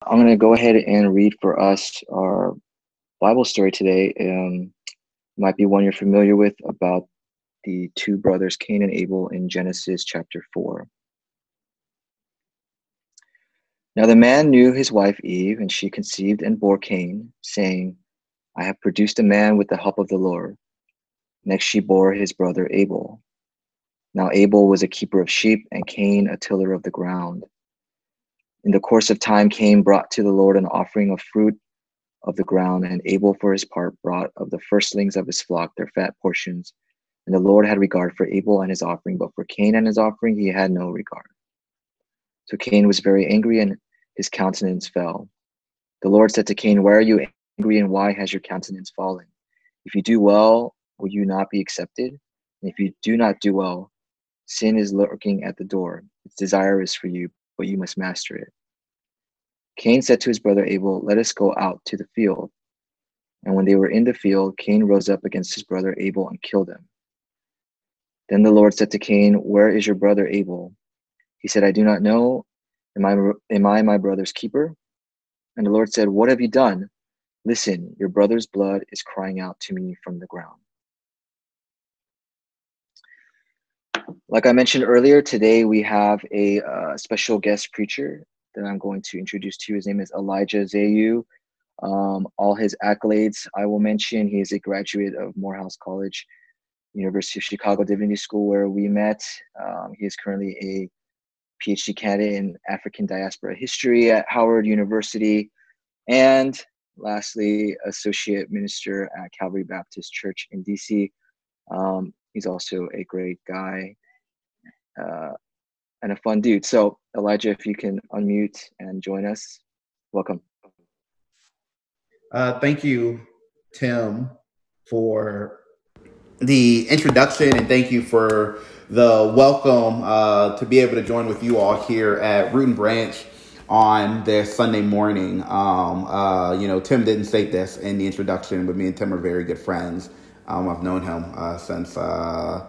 I'm going to go ahead and read for us our Bible story today. Might be one you're familiar with about the two brothers, Cain and Abel, in Genesis chapter 4. Now the man knew his wife Eve, and she conceived and bore Cain, saying, I have produced a man with the help of the Lord. Next she bore his brother Abel. Now Abel was a keeper of sheep, and Cain a tiller of the ground. In the course of time, Cain brought to the Lord an offering of fruit of the ground, and Abel for his part brought of the firstlings of his flock their fat portions. And the Lord had regard for Abel and his offering, but for Cain and his offering he had no regard. So Cain was very angry, and his countenance fell. The Lord said to Cain, why are you angry, and why has your countenance fallen? If you do well, will you not be accepted? And if you do not do well, sin is lurking at the door. Its desire is for you, but you must master it. Cain said to his brother Abel, let us go out to the field. And when they were in the field, Cain rose up against his brother Abel and killed him. Then the Lord said to Cain, where is your brother Abel? He said, I do not know. Am I my brother's keeper? And the Lord said, what have you done? Listen, your brother's blood is crying out to me from the ground. Like I mentioned earlier, today we have a special guest preacher that I'm going to introduce to you. His name is Elijah Zehyoue. All his accolades I will mention. He is a graduate of Morehouse College, University of Chicago Divinity School, where we met. He is currently a PhD candidate in African diaspora history at Howard University. And lastly, associate minister at Calvary Baptist Church in DC. He's also a great guy and a fun dude. So Elijah, if you can unmute and join us, welcome. Thank you, Tim, for the introduction, and thank you for the welcome to be able to join with you all here at Root and Branch on this Sunday morning. Tim didn't state this in the introduction, but me and Tim are very good friends. I've known him since I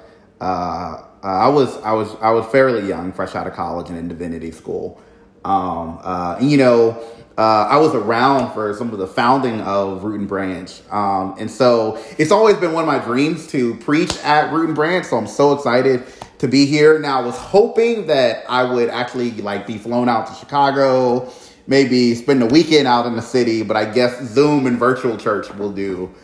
was fairly young, fresh out of college and in divinity school. I was around for some of the founding of Root and Branch. And so it's always been one of my dreams to preach at Root and Branch. So I'm so excited to be here. Now, I was hoping that I would actually be flown out to Chicago, maybe spend the weekend out in the city, but I guess Zoom and virtual church will do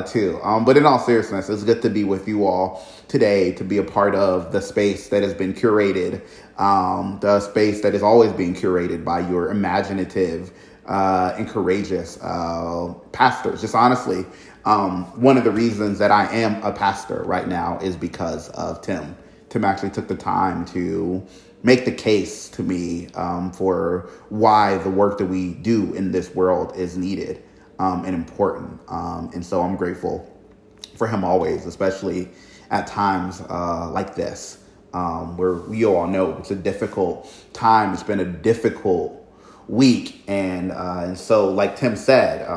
too. But in all seriousness, it's good to be with you all today, to be a part of the space that has been curated, the space that is always being curated by your imaginative and courageous pastors. Just honestly, one of the reasons that I am a pastor right now is because of Tim. Tim actually took the time to make the case to me for why the work that we do in this world is needed and important. And so I'm grateful for him always, especially at times like this, where we all know it's a difficult time. It's been a difficult week. And so, like Tim said,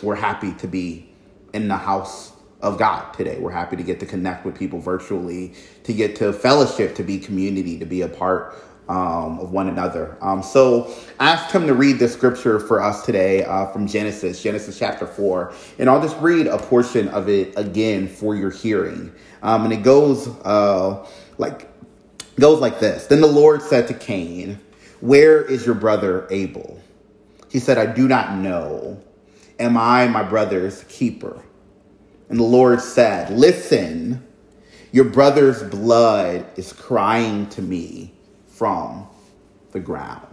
we're happy to be in the house of God today. We're happy to get to connect with people virtually, to get to fellowship, to be community, to be a part of one another. So I asked him to read the scripture for us today from Genesis chapter 4. And I'll just read a portion of it again for your hearing. And it goes like this. Then the Lord said to Cain, where is your brother Abel? He said, I do not know. Am I my brother's keeper? And the Lord said, listen, your brother's blood is crying to me from the ground.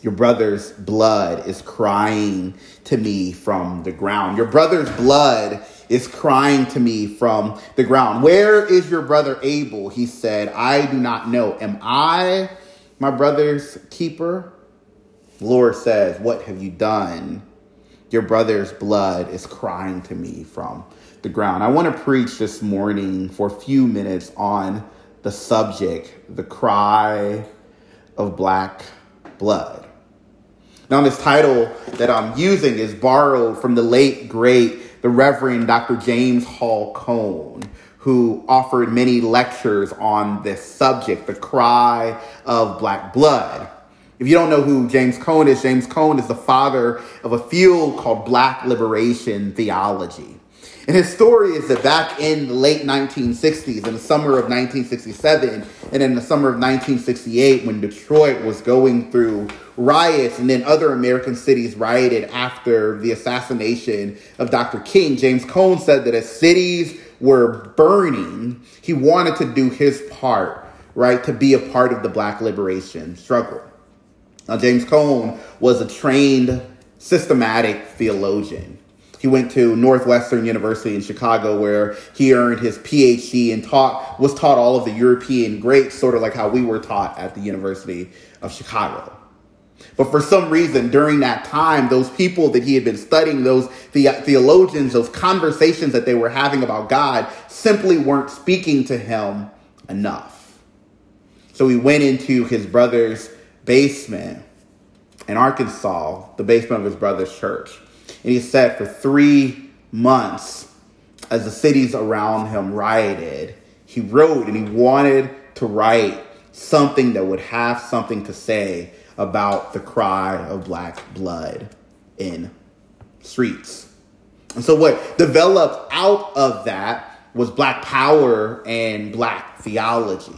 Your brother's blood is crying to me from the ground. Your brother's blood is crying to me from the ground. Where is your brother Abel? He said, I do not know. Am I my brother's keeper? The Lord says, what have you done? Your brother's blood is crying to me from the ground. I want to preach this morning for a few minutes on the subject, the cry of black blood. Now, this title that I'm using is borrowed from the late, great, the Reverend Dr. James Hall Cone, who offered many lectures on this subject, the cry of black blood. If you don't know who James Cone is the father of a field called Black liberation theology. And his story is that back in the late 1960s, in the summer of 1967, and in the summer of 1968, when Detroit was going through riots, and then other American cities rioted after the assassination of Dr. King, James Cone said that as cities were burning, he wanted to do his part, right, to be a part of the Black liberation struggle. Now, James Cone was a trained, systematic theologian. He went to Northwestern University in Chicago, where he earned his PhD and was taught all of the European greats, sort of like how we were taught at the University of Chicago. But for some reason, during that time, those people that he had been studying, those theologians, those conversations that they were having about God, simply weren't speaking to him enough. So he went into his brother's basement in Arkansas, the basement of his brother's church. And he said for 3 months, as the cities around him rioted, he wrote, and he wanted to write something that would have something to say about the cry of Black blood in streets. And so what developed out of that was Black power and Black theology.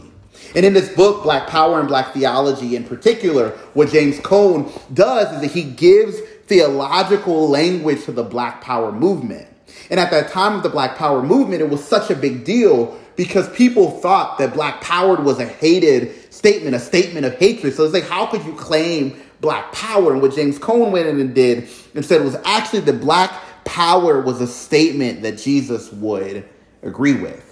And in this book, Black Power and Black Theology in particular, what James Cone does is that he gives theological language to the Black Power movement. And at that time of the Black Power movement, it was such a big deal because people thought that Black power was a hated statement, a statement of hatred. So it's like, how could you claim Black power? And what James Cone went in and did and said was actually that Black power was a statement that Jesus would agree with.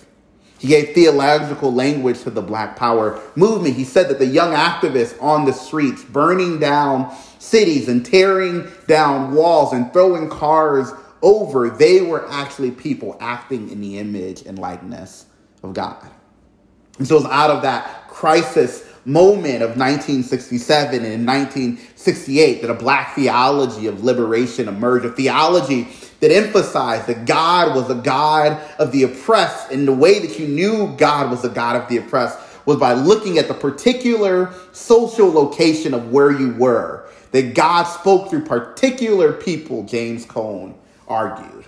He gave theological language to the Black Power movement. He said that the young activists on the streets, burning down cities and tearing down walls and throwing cars over, they were actually people acting in the image and likeness of God. And so it's out of that crisis moment of 1967 and 1968 that a Black theology of liberation emerged, a theology that emphasized that God was a God of the oppressed. And the way that you knew God was a God of the oppressed was by looking at the particular social location of where you were. That God spoke through particular people, James Cone argued.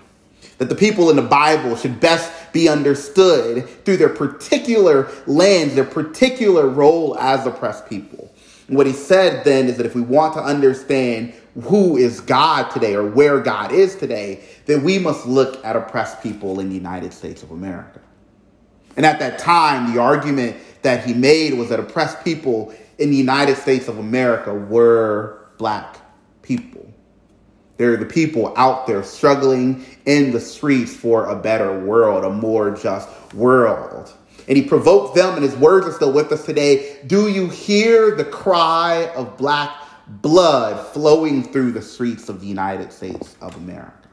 That the people in the Bible should best be understood through their particular lens, their particular role as oppressed people. And what he said then is that if we want to understand who is God today or where God is today, then we must look at oppressed people in the United States of America. And at that time, the argument that he made was that oppressed people in the United States of America were Black people. They're the people out there struggling in the streets for a better world, a more just world. And he provoked them, and his words are still with us today. Do you hear the cry of Black blood flowing through the streets of the United States of America?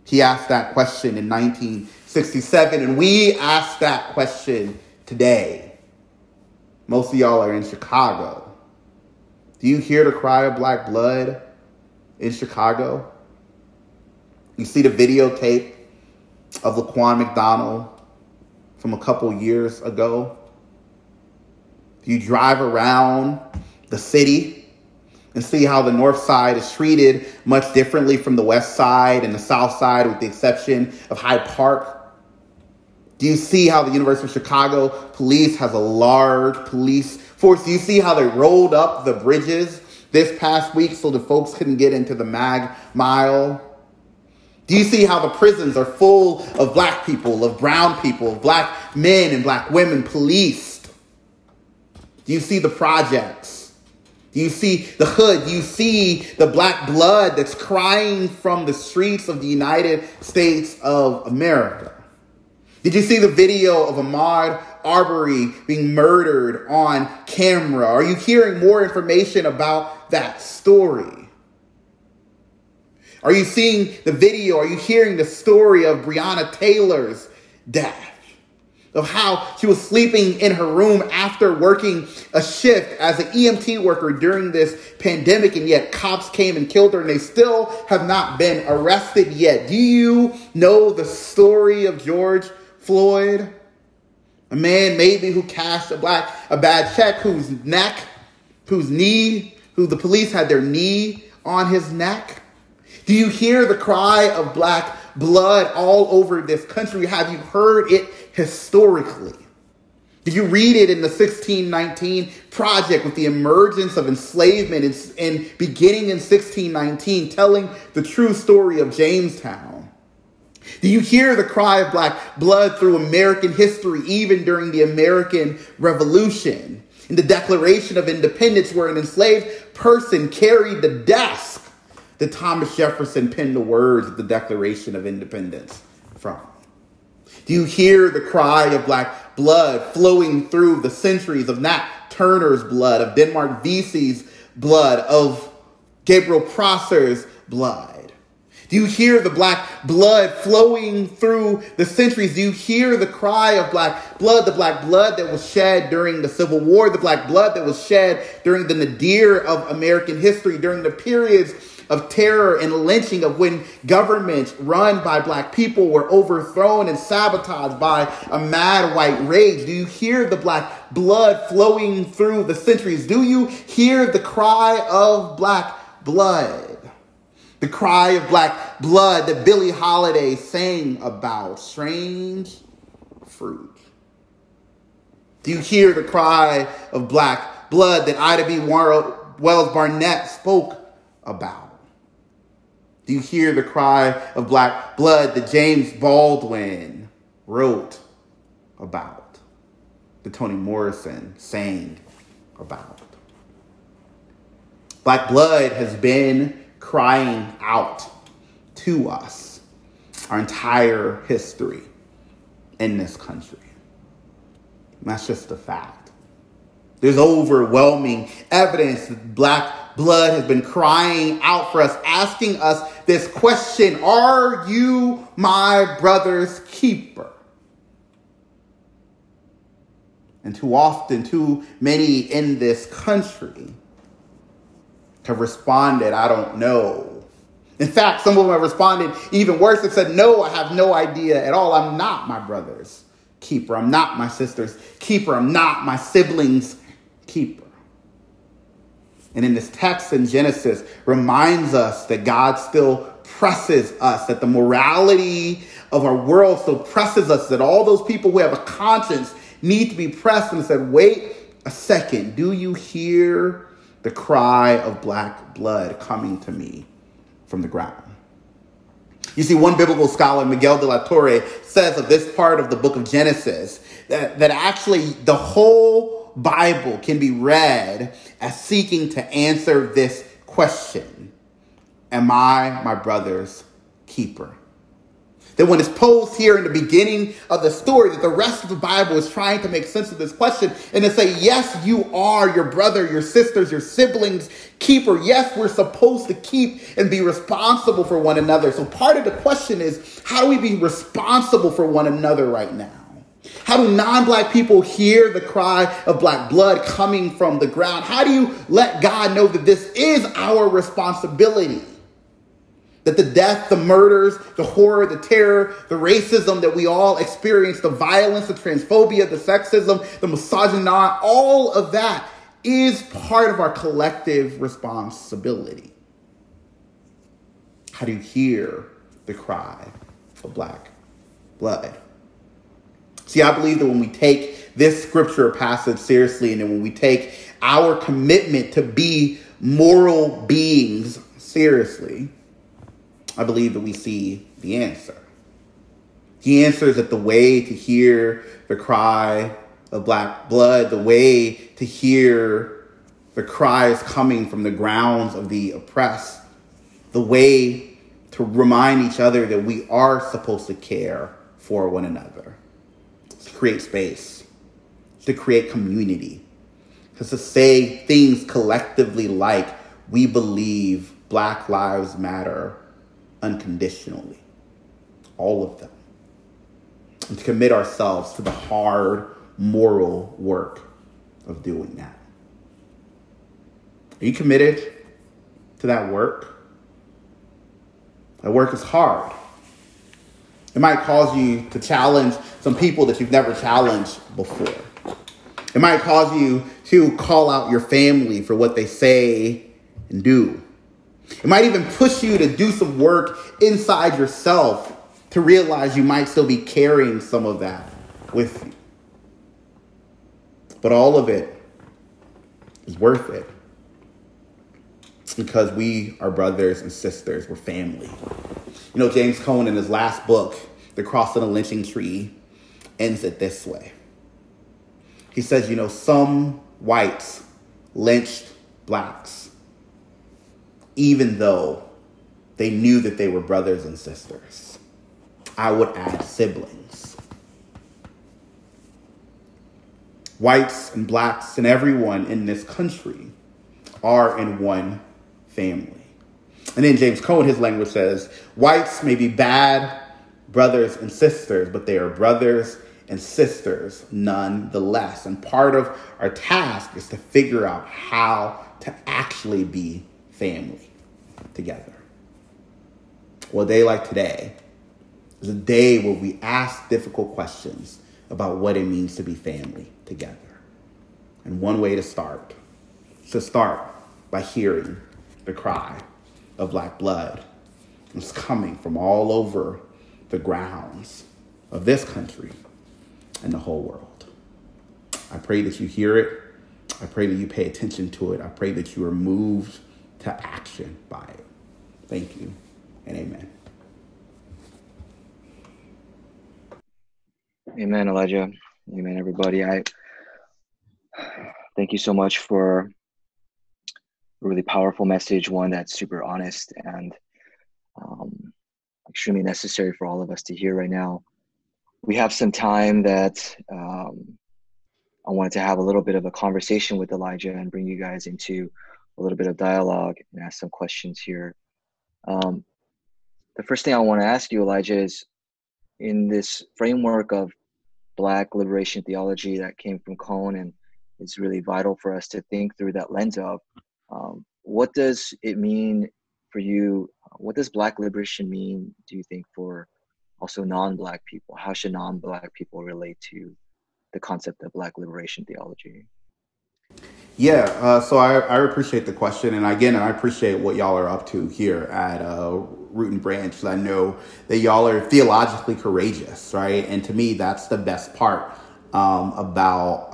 He asked that question in 1967, and we ask that question today. Most of y'all are in Chicago. Do you hear the cry of Black blood in Chicago? You see the videotape of Laquan McDonald from a couple years ago? Do you drive around the city and see how the north side is treated much differently from the west side and the south side, with the exception of Hyde Park? Do you see how the University of Chicago police has a large police force? Do you see how they rolled up the bridges this past week so the folks couldn't get into the Mag Mile? Do you see how the prisons are full of Black people, of brown people, of Black men and Black women policed? Do you see the projects? Do you see the hood? Do you see the Black blood that's crying from the streets of the United States of America? Did you see the video of Ahmaud Arbery being murdered on camera? Are you hearing more information about that story? Are you seeing the video? Are you hearing the story of Breonna Taylor's death? Of how she was sleeping in her room after working a shift as an EMT worker during this pandemic, and yet cops came and killed her, and they still have not been arrested yet. Do you know the story of George Floyd? A man maybe who cashed a bad check, whose neck who the police had their knee on his neck? Do you hear the cry of black blood all over this country? Have you heard it historically? Did you read it in the 1619 project with the emergence of enslavement and beginning in 1619, telling the true story of Jamestown? Do you hear the cry of black blood through American history, even during the American Revolution? In the Declaration of Independence, where an enslaved person carried the desk that Thomas Jefferson penned the words of the Declaration of Independence from? Do you hear the cry of black blood flowing through the centuries of Nat Turner's blood, of Denmark Vesey's blood, of Gabriel Prosser's blood? Do you hear the black blood flowing through the centuries? Do you hear the cry of black blood, the black blood that was shed during the Civil War, the black blood that was shed during the nadir of American history, during the periods of terror and lynching, of when governments run by black people were overthrown and sabotaged by a mad white rage? Do you hear the black blood flowing through the centuries? Do you hear the cry of black blood? The cry of black blood that Billie Holiday sang about, strange fruit. Do you hear the cry of black blood that Ida B. Wells Barnett spoke about? Do you hear the cry of black blood that James Baldwin wrote about, that Toni Morrison sang about? Black blood has been crying out to us our entire history in this country. And that's just a fact. There's overwhelming evidence that black blood has been crying out for us, asking us this question: are you my brother's keeper? And too often, too many in this country have responded, I don't know. In fact, some of them have responded even worse and said, no, I have no idea at all. I'm not my brother's keeper. I'm not my sister's keeper. I'm not my sibling's keeper. And in this text in Genesis reminds us that God still presses us, that the morality of our world still presses us, that all those people who have a conscience need to be pressed and said, wait a second, do you hear the cry of black blood coming to me from the ground? You see, one biblical scholar, Miguel de la Torre, says of this part of the book of Genesis that actually the whole Bible can be read as seeking to answer this question: am I my brother's keeper? That when it's posed here in the beginning of the story, that the rest of the Bible is trying to make sense of this question and to say, yes, you are your brother, your sisters, your siblings' keeper. Yes, we're supposed to keep and be responsible for one another. So part of the question is, how do we be responsible for one another right now? How do non-black people hear the cry of black blood coming from the ground? How do you let God know that this is our responsibility? That the death, the murders, the horror, the terror, the racism that we all experience, the violence, the transphobia, the sexism, the misogyny, all of that is part of our collective responsibility. How do you hear the cry of black blood? See, I believe that when we take this scripture passage seriously, and then when we take our commitment to be moral beings seriously, I believe that we see the answer. The answer is that the way to hear the cry of black blood, the way to hear the cries coming from the grounds of the oppressed, the way to remind each other that we are supposed to care for one another, to create space, to create community, to say things collectively like, we believe Black Lives Matter unconditionally, all of them, and to commit ourselves to the hard moral work of doing that. Are you committed to that work? That work is hard. It might cause you to challenge some people that you've never challenged before. It might cause you to call out your family for what they say and do. It might even push you to do some work inside yourself to realize you might still be carrying some of that with you. But all of it is worth it because we are brothers and sisters. We're family. You know, James Cone in his last book, The Cross on the Lynching Tree, ends it this way. He says, you know, some whites lynched blacks, even though they knew that they were brothers and sisters. I would add siblings. Whites and blacks and everyone in this country are in one family. And then James Cone, his language says, whites may be bad brothers and sisters, but they are brothers and sisters nonetheless. And part of our task is to figure out how to actually be family together. Well, a day like today is a day where we ask difficult questions about what it means to be family together. And one way to start is to start by hearing the cry of black blood. It's coming from all over the grounds of this country and the whole world. I pray that you hear it. I pray that you pay attention to it. I pray that you are moved to action by it. Thank you and amen. Amen, Elijah. Amen, everybody. I thank you so much for a really powerful message, one that's super honest and extremely necessary for all of us to hear right now. We have some time that I wanted to have a little bit of a conversation with Elijah and bring you guys into a little bit of dialogue and ask some questions here. The first thing I want to ask you, Elijah, is in this framework of Black liberation theology that came from Cone and is really vital for us to think through that lens of what does it mean for you? What does Black liberation mean, do you think, for also non-Black people? How should non-Black people relate to the concept of Black liberation theology? Yeah, so I appreciate the question. And again, I appreciate what y'all are up to here at Root and Branch. I know that y'all are theologically courageous, right? And to me, that's the best part about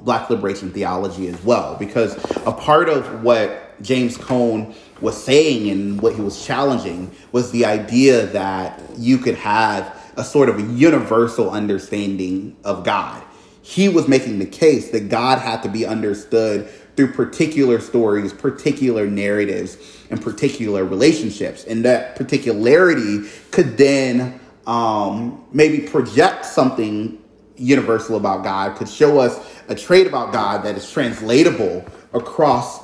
Black liberation theology as well. Because a part of what James Cone was saying and what he was challenging was the idea that you could have a sort of a universal understanding of God. He was making the case that God had to be understood through particular stories, particular narratives, and particular relationships. And that particularity could then maybe project something universal about God, could show us a trait about God that is translatable across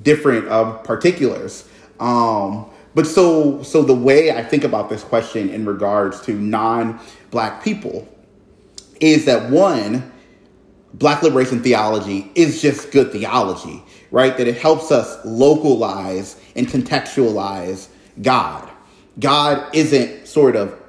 different particulars. But so the way I think about this question in regards to non-Black people is that, one, Black liberation theology is just good theology, right? That it helps us localize and contextualize God. God isn't sort of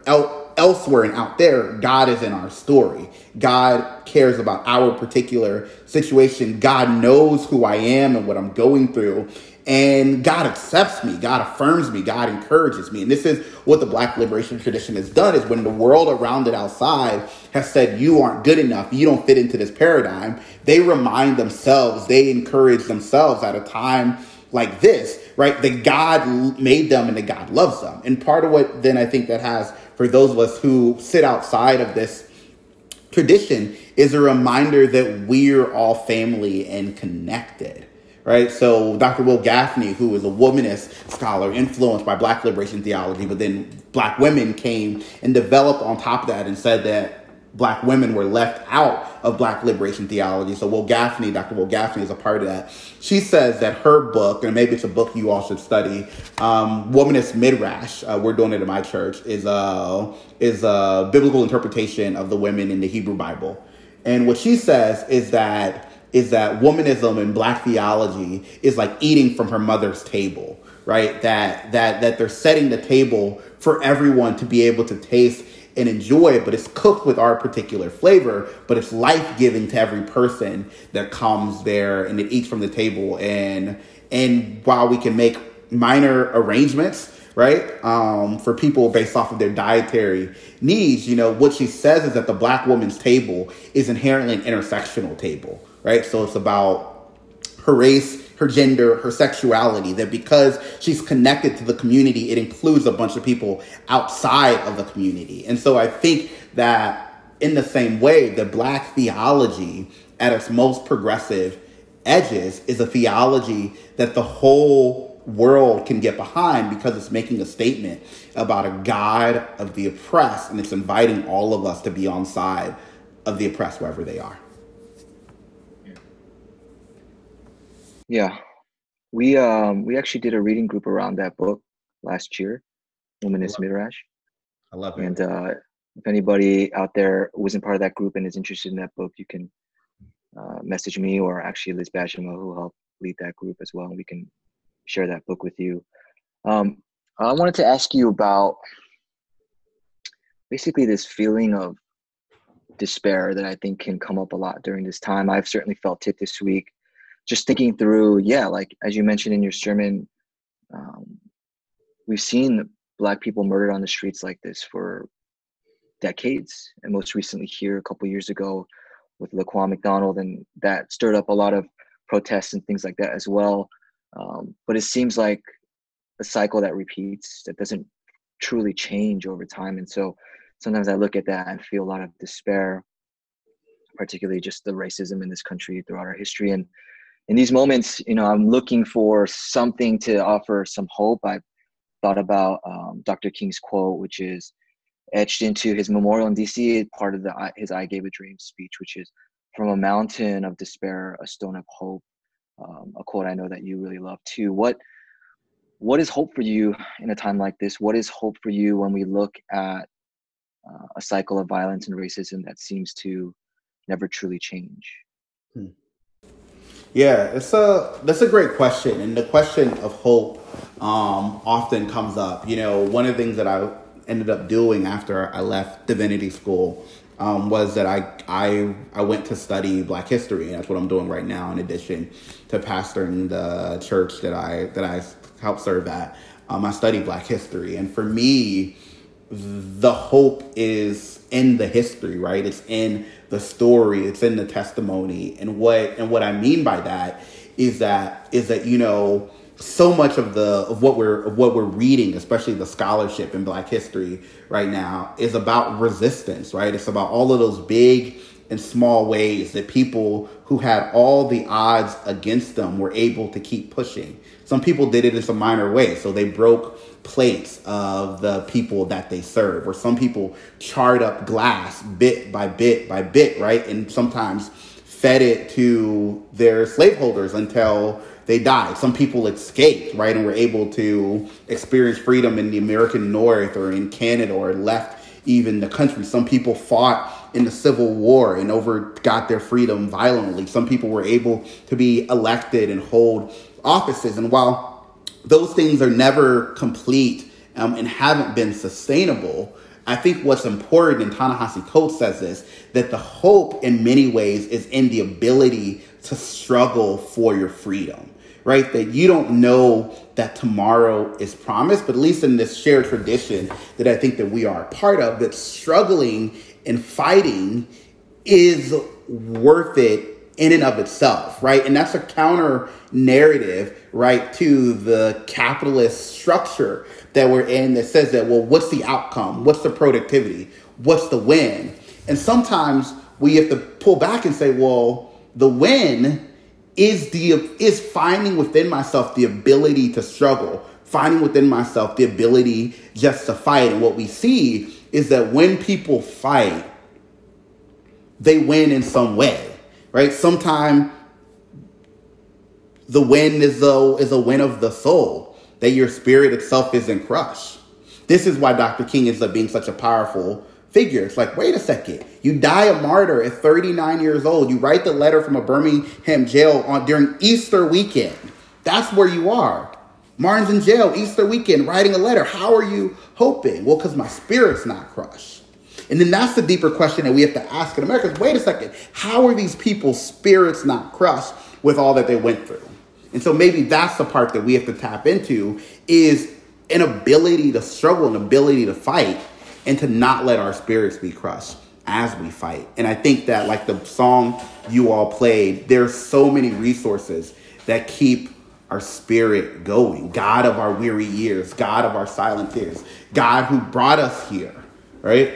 elsewhere and out there. God is in our story. God cares about our particular situation. God knows who I am and what I'm going through. And God accepts me, God affirms me, God encourages me. And this is what the Black liberation tradition has done, is when the world around it outside has said, you aren't good enough, you don't fit into this paradigm, they remind themselves, they encourage themselves at a time like this, right, that God made them and that God loves them. And part of what then I think that has for those of us who sit outside of this tradition is a reminder that we're all family and connected. Right. So Dr. Will Gaffney, who is a womanist scholar influenced by Black liberation theology, but then Black women came and developed on top of that and said that Black women were left out of Black liberation theology. So Dr. Will Gaffney is a part of that. She says that her book, and maybe it's a book you all should study, Womanist Midrash, we're doing it in my church, is a biblical interpretation of the women in the Hebrew Bible. And what she says is that womanism and Black theology is like eating from her mother's table, right? That they're setting the table for everyone to be able to taste and enjoy, but it's cooked with our particular flavor, but it's life-giving to every person that comes there and that eats from the table. And while we can make minor arrangements, right, for people based off of their dietary needs, what she says is that the Black woman's table is inherently an intersectional table, right? So it's about her race, her gender, her sexuality, that because she's connected to the community, it includes a bunch of people outside of the community. And so I think that in the same way, the Black theology at its most progressive edges is a theology that the whole world can get behind, because it's making a statement about a God of the oppressed, and it's inviting all of us to be on side of the oppressed wherever they are. Yeah, we actually did a reading group around that book last year, Womanist Midrash. I love it. And if anybody out there wasn't part of that group and is interested in that book, you can message me, or actually Liz Bashima, who helped lead that group as well, and we can share that book with you. I wanted to ask you about basically this feeling of despair that I think can come up a lot during this time. I've certainly felt it this week, just thinking through, like as you mentioned in your sermon, we've seen Black people murdered on the streets like this for decades, and most recently here a couple years ago with Laquan McDonald, and that stirred up a lot of protests and things like that as well. But it seems like a cycle that repeats, that doesn't truly change over time. And so sometimes I look at that and feel a lot of despair, particularly just the racism in this country throughout our history. And in these moments, I'm looking for something to offer some hope. I thought about Dr. King's quote, which is etched into his memorial in DC, part of his I Gave a Dream speech, which is, "From a mountain of despair, a stone of hope." A quote I know that you really love too. What is hope for you in a time like this? What is hope for you when we look at a cycle of violence and racism that seems to never truly change? Yeah, that's a great question, and the question of hope often comes up. One of the things that I ended up doing after I left divinity school was that I went to study Black history, and that's what I'm doing right now. In addition to pastoring the church that I help serve at, I study Black history, and for me, the hope is in the history, right? It's in the story, it's in the testimony. And what I mean by that is that so much of what we're reading, especially the scholarship in Black history right now, is about resistance, right? It's about all of those big and small ways that people who had all the odds against them were able to keep pushing. Some people did it in some minor ways. So they broke plates of the people that they serve, or some people charred up glass bit by bit by bit, right? And sometimes fed it to their slaveholders until they died. Some people escaped, right, and were able to experience freedom in the American North or in Canada, or left even the country. Some people fought in the Civil War and got their freedom violently. Some people were able to be elected and hold offices. And while those things are never complete and haven't been sustainable, I think what's important, and Ta-Nehisi Coates says this, that the hope in many ways is in the ability to struggle for your freedom, right? That you don't know that tomorrow is promised, but at least in this shared tradition that I think that we are a part of, that struggling and fighting is worth it in and of itself, right? And that's a counter narrative, right, to the capitalist structure that we're in that says that, well, what's the outcome? What's the productivity? What's the win? And sometimes we have to pull back and say, well, the win is finding within myself the ability to struggle, finding within myself the ability just to fight. And what we see is that when people fight, they win in some way, right? Sometimes the win is a win of the soul, that your spirit itself isn't crushed. This is why Dr. King ends up being such a powerful figure. It's like, wait a second, you die a martyr at 39 years old. You write the letter from a Birmingham jail during Easter weekend. That's where you are. Martin's in jail, Easter weekend, writing a letter. How are you hoping? Well, because my spirit's not crushed. And then that's the deeper question that we have to ask in America. Wait a second, how are these people's spirits not crushed with all that they went through? And so maybe that's the part that we have to tap into, is an ability to struggle, an ability to fight, and to not let our spirits be crushed as we fight. And I think that, like the song you all played, there's so many resources that keep our spirit going. God of our weary years, God of our silent tears, God who brought us here, right?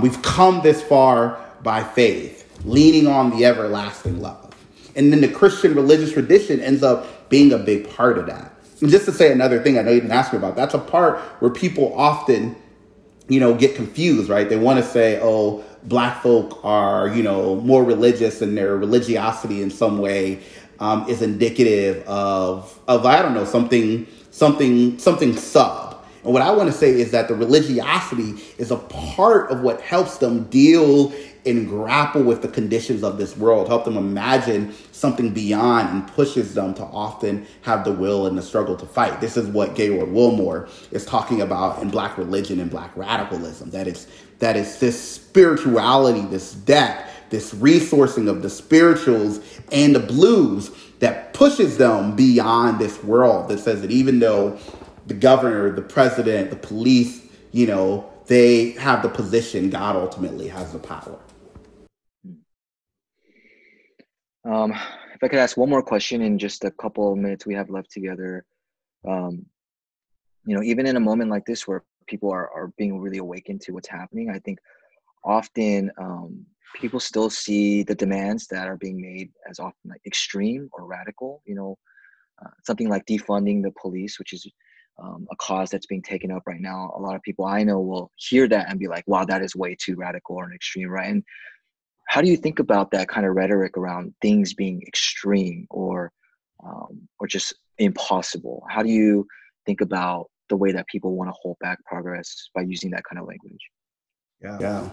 We've come this far by faith, leaning on the everlasting love. And then the Christian religious tradition ends up being a big part of that. And just to say another thing, I know you didn't ask me about, that's a part where people often, get confused, right? They want to say, oh, Black folk are, more religious, and their religiosity in some way is indicative of I don't know, something sub. And what I want to say is that the religiosity is a part of what helps them deal and grapple with the conditions of this world, help them imagine something beyond, and pushes them to often have the will and the struggle to fight. This is what Gaylord Wilmore is talking about in Black religion and Black radicalism, that is this spirituality, this depth, this resourcing of the spirituals and the blues that pushes them beyond this world, that says that even though the governor, the president, the police, they have the position, God ultimately has the power. If I could ask one more question in just a couple of minutes we have left together, even in a moment like this where people are being really awakened to what's happening, I think often people still see the demands that are being made as often like extreme or radical. Something like defunding the police, which is a cause that's being taken up right now. A lot of people I know will hear that and be like, wow, that is way too radical or an extreme, right? And how do you think about that kind of rhetoric around things being extreme or just impossible? How do you think about the way that people want to hold back progress by using that kind of language? Yeah.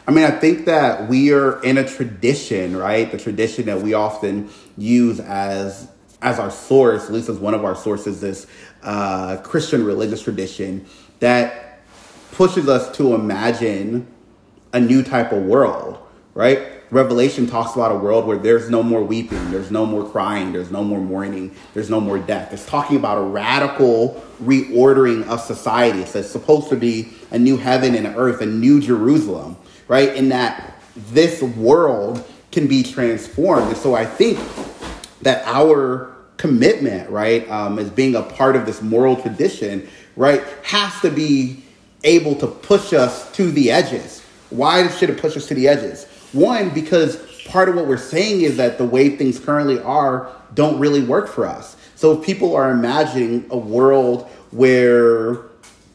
I mean, I think that we are in a tradition, right? The tradition that we often use as our source, at least as one of our sources, this Christian religious tradition that pushes us to imagine a new type of world, right? Revelation talks about a world where there's no more weeping, there's no more crying, there's no more mourning, there's no more death. It's talking about a radical reordering of society. So it's supposed to be a new heaven and earth, a new Jerusalem, right? In that this world can be transformed. And so I think that our commitment, right, as being a part of this moral tradition, right, has to be able to push us to the edges. Why should it push us to the edges? One, because part of what we're saying is that the way things currently are don't really work for us. So if people are imagining a world where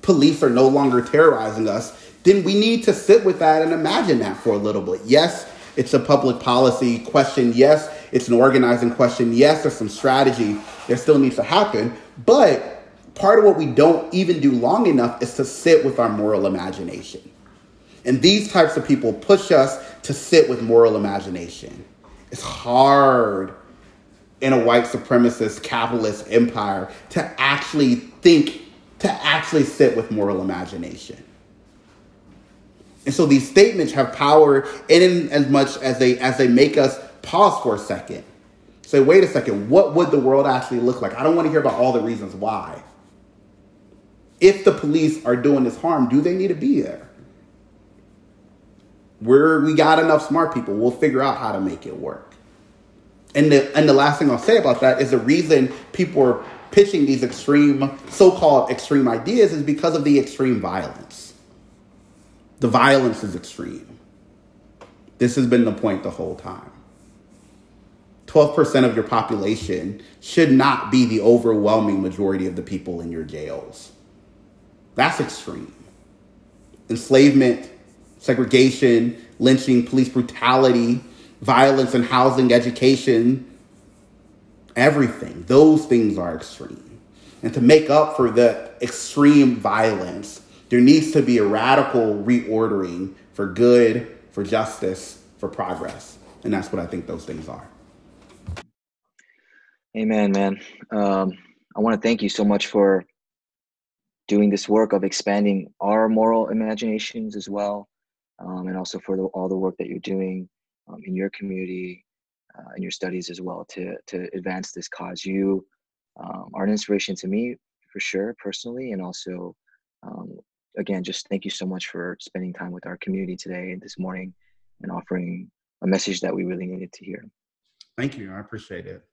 police are no longer terrorizing us, then we need to sit with that and imagine that for a little bit. Yes, it's a public policy question. Yes, it's an organizing question. Yes, there's some strategy that still needs to happen. But part of what we don't even do long enough is to sit with our moral imagination. And these types of people push us to sit with moral imagination. It's hard in a white supremacist capitalist empire to actually think, to actually sit with moral imagination. And so these statements have power in as much as they make us pause for a second. Say, wait a second, what would the world actually look like? I don't want to hear about all the reasons why. If the police are doing this harm, do they need to be there? We got enough smart people. We'll figure out how to make it work. And the last thing I'll say about that is the reason people are pitching these so-called extreme ideas is because of the extreme violence. The violence is extreme. This has been the point the whole time. 12% of your population should not be the overwhelming majority of the people in your jails. That's extreme. Enslavement, segregation, lynching, police brutality, violence in housing, education, everything. Those things are extreme. And to make up for the extreme violence, there needs to be a radical reordering for good, for justice, for progress. And that's what I think those things are. Amen, man. I want to thank you so much for doing this work of expanding our moral imaginations as well. and also for all the work that you're doing in your community, in your studies as well, to advance this cause. You are an inspiration to me for sure, personally, and also, um, again, just thank you so much for spending time with our community today and this morning, and offering a message that we really needed to hear. Thank you. I appreciate it.